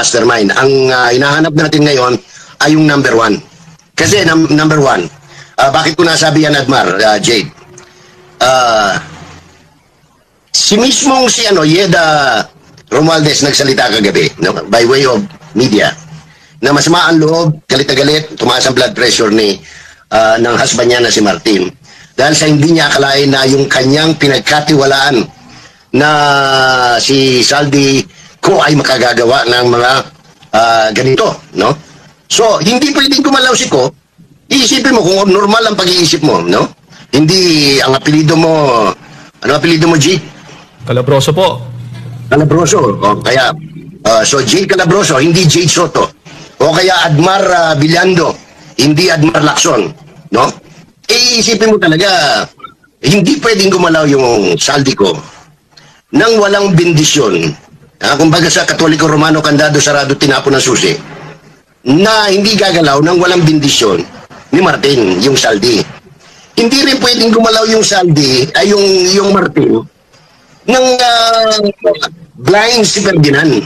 mastermind. Ang hinahanap natin ngayon ay yung number one. Kasi number one, bakit ko nasabi yan, Admar, Jade? Si mismong Yeda Romualdez nagsalita kagabi, no, by way of media, na masama ang loob, galit na galit, tumaas ang blood pressure ng husband niya na si Martin. Dahil sa hindi niya akalain na yung kanyang pinagkatiwalaan na si Saldi ko ay makagagawa ng mga ganito, no? So, hindi pwedeng gumalaw si Ko. Iisipin mo kung normal ang pag-iisip mo, no? Hindi ang apelido mo, ano apelido mo, G? Calabroso po. Calabroso. O, kaya, so Jade Calabroso, hindi Jade Soto. O kaya Admar Villando, hindi Admar Lacson, no? Iisipin mo talaga, hindi pwedeng gumalaw yung saldi ko nang walang bendisyon. Kumbaga sa Katoliko Romano, kandado, sarado, tinapo ng susi, na hindi gagalaw nang walang bendisyon ni Martin, yung saldi. Hindi rin pwedeng gumalaw yung saldi, ay yung Martin, ng blind si Ferdinand.